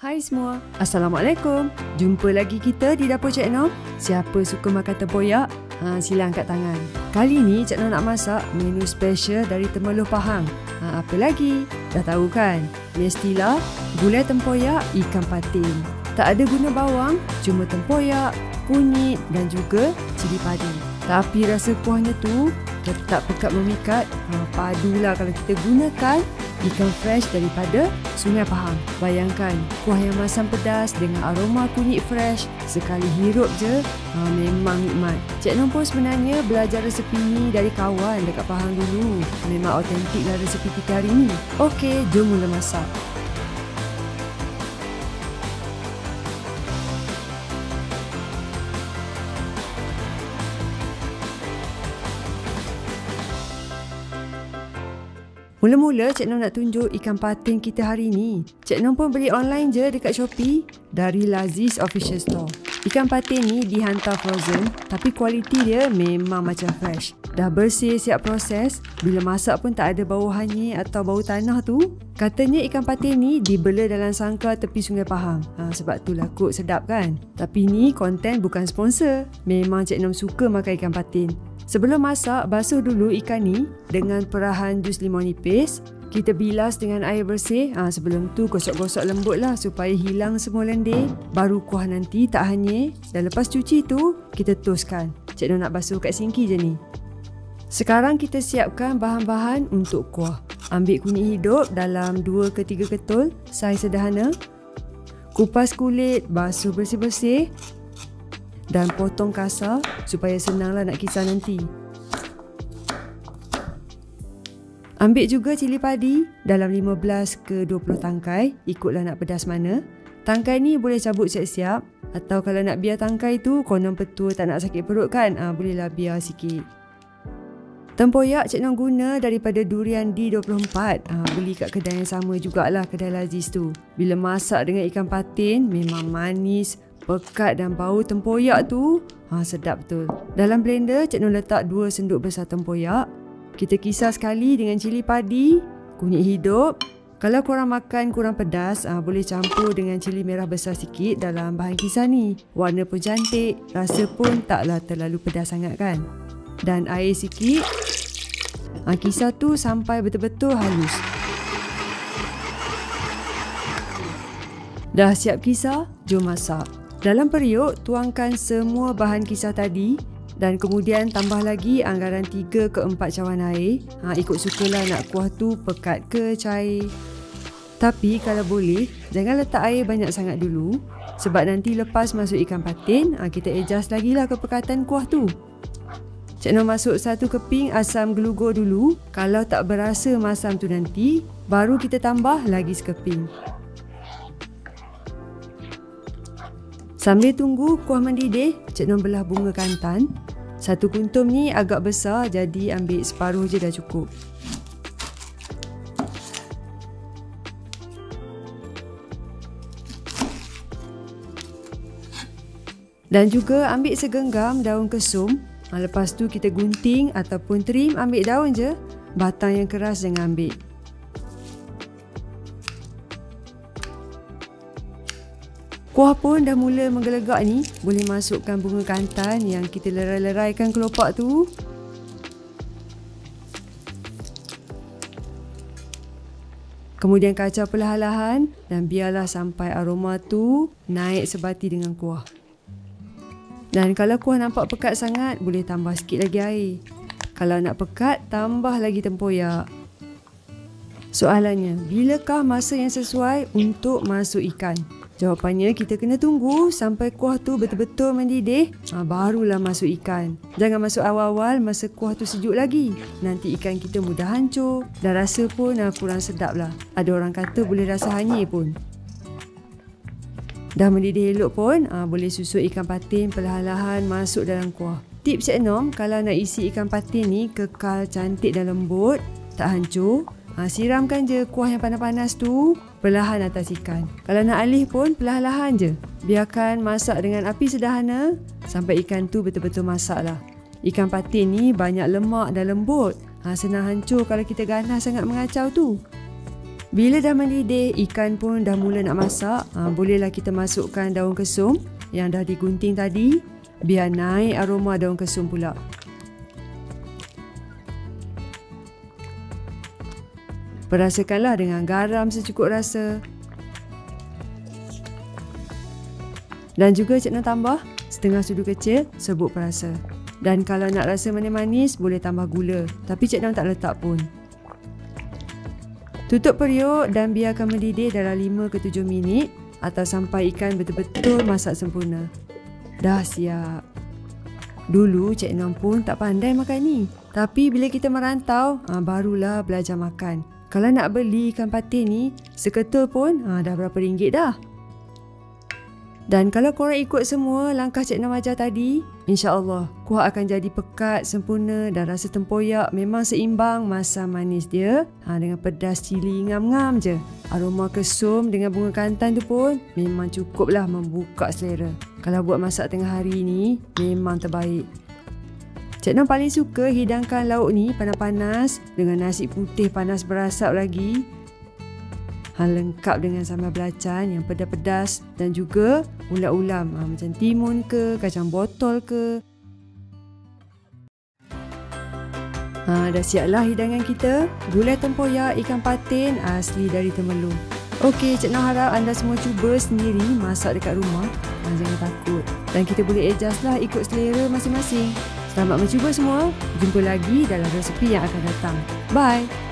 Hai semua, Assalamualaikum. Jumpa lagi kita di Dapur Cik Nom. Siapa suka makan tempoyak? Sila angkat tangan. Kali ni Cik Nom nak masak menu special dari Temeloh Pahang. Apa lagi? Dah tahu kan? Mestilah gulai tempoyak ikan patin. Tak ada guna bawang, cuma tempoyak, kunyit dan juga cili padi. Tapi rasa kuahnya tu tetap pekat memikat. Padulah kalau kita gunakan ikan fresh daripada Sungai Pahang. Bayangkan kuah yang masam pedas dengan aroma kunyit fresh. Sekali hirup je, memang nikmat. Cik Nom pun sebenarnya belajar resepi ni dari kawan dekat Pahang dulu. Memang autentik lah resepi kita hari ni. Okey, jom mula masak. Mula-mula Cik Nom nak tunjuk ikan patin kita hari ni. Cik Nom pun beli online je dekat Shopee dari Laziz Official Store. Ikan patin ni dihantar frozen tapi kualiti dia memang macam fresh. Dah bersih siap proses, bila masak pun tak ada bau hanyir atau bau tanah tu. Katanya ikan patin ni dibela dalam sangkar tepi Sungai Pahang. Sebab tu lah kot sedap kan. Tapi ni konten bukan sponsor. Memang Cik Nom suka makan ikan patin. Sebelum masak, basuh dulu ikan ni dengan perahan jus limau nipis. Kita bilas dengan air bersih. Sebelum tu gosok-gosok lembut lah supaya hilang semua lendir. Baru kuah nanti tak hanyir. Dan lepas cuci tu, kita toskan. Cik Nom nak basuh kat sinki je ni. Sekarang kita siapkan bahan-bahan untuk kuah. Ambil kunyit hidup dalam 2 ke 3 ketul, saiz sederhana. Kupas kulit, basuh bersih-bersih. Dan potong kasar supaya senanglah nak kisar nanti. Ambil juga cili padi dalam 15 ke 20 tangkai, ikutlah nak pedas mana. Tangkai ni boleh cabut siap-siap, atau kalau nak biar tangkai tu konon petua tak nak sakit perut kan, bolehlah biar sikit. Tempoyak Cik Nom guna daripada durian D24. Beli kat kedai yang sama jugalah, kedai Laziz tu. Bila masak dengan ikan patin memang manis, pekat dan bau tempoyak tu sedap betul. Dalam blender Cik Nom letak 2 sendok besar tempoyak. Kita kisar sekali dengan cili padi, kunyit hidup. Kalau korang makan kurang pedas, boleh campur dengan cili merah besar sikit dalam bahan kisar ni. Warna pun cantik, rasa pun taklah terlalu pedas sangat kan. Dan air sikit. Kisar tu sampai betul-betul halus. Dah siap kisar, jom masak. Dalam periuk, tuangkan semua bahan kisar tadi dan kemudian tambah lagi anggaran 3 ke 4 cawan air. Ikut sukalah nak kuah tu pekat ke cair. Tapi kalau boleh, jangan letak air banyak sangat dulu sebab nanti lepas masuk ikan patin, kita adjust lagi lah kepekatan kuah tu. Cik Nom masuk 1 keping asam gelugur dulu. Kalau tak berasa masam tu nanti, baru kita tambah lagi sekeping. Sambil tunggu kuah mendidih, Cik Nom belah bunga kantan. 1 kuntum ni agak besar, jadi ambil separuh je dah cukup. Dan juga ambil segenggam daun kesum. Lepas tu kita gunting ataupun trim, ambil daun je. Batang yang keras jangan ambil. Kuah pun dah mula menggelegak ni. Boleh masukkan bunga kantan yang kita lerai-leraikan kelopak tu. Kemudian kacau perlahan-lahan dan biarlah sampai aroma tu naik sebati dengan kuah. Dan kalau kuah nampak pekat sangat, boleh tambah sikit lagi air. Kalau nak pekat, tambah lagi tempoyak. Soalannya, bilakah masa yang sesuai untuk masuk ikan? Jawapannya, kita kena tunggu sampai kuah tu betul-betul mendidih, barulah masuk ikan. Jangan masuk awal-awal masa kuah tu sejuk lagi. Nanti ikan kita mudah hancur dan rasa pun kurang sedap lah. Ada orang kata boleh rasa hanyir pun. Dah mendidih elok pun, boleh susut ikan patin perlahan-lahan masuk dalam kuah. Tips Cik Nom, kalau nak isi ikan patin ni kekal cantik dan lembut, tak hancur, siramkan je kuah yang panas-panas tu perlahan atas ikan. Kalau nak alih pun perlahan-lahan je. Biarkan masak dengan api sederhana sampai ikan tu betul-betul masak lah. Ikan patin ni banyak lemak dan lembut. Senang hancur kalau kita ganas sangat mengacau tu. Bila dah mendidih, ikan pun dah mula nak masak. Bolehlah kita masukkan daun kesum yang dah digunting tadi. Biar naik aroma daun kesum pula. Perasakanlah dengan garam secukup rasa. Dan juga Cik Noh tambah setengah sudu kecil serbuk perasa. Dan kalau nak rasa manis-manis, boleh tambah gula. Tapi Cik Noh tak letak pun. Tutup periuk dan biarkan mendidih dalam 5 ke 7 minit atau sampai ikan betul-betul masak sempurna. Dah siap. Dulu Cik Noh pun tak pandai makan ni. Tapi bila kita merantau, barulah belajar makan. Kalau nak beli ikan patin ni, seketul pun dah berapa ringgit dah. Dan kalau korang ikut semua langkah Cik Noh ajar tadi, insya-Allah kuah akan jadi pekat, sempurna dan rasa tempoyak memang seimbang masam manis dia dengan pedas cili ngam-ngam je. Aroma kesum dengan bunga kantan tu pun memang cukuplah membuka selera. Kalau buat masak tengah hari ni memang terbaik. Cik Noh paling suka hidangkan lauk ni panas-panas dengan nasi putih panas berasap lagi. Lengkap dengan sambal belacan yang pedas-pedas dan juga ulam-ulam macam timun ke, kacang botol ke. Dah siaplah hidangan kita. Gulai tempoyak ikan patin asli dari Temerloh. Okey, Cik Noh harap anda semua cuba sendiri masak dekat rumah. Jangan takut. Dan kita boleh adjust lah ikut selera masing-masing. Selamat mencuba semua. Jumpa lagi dalam resepi yang akan datang. Bye!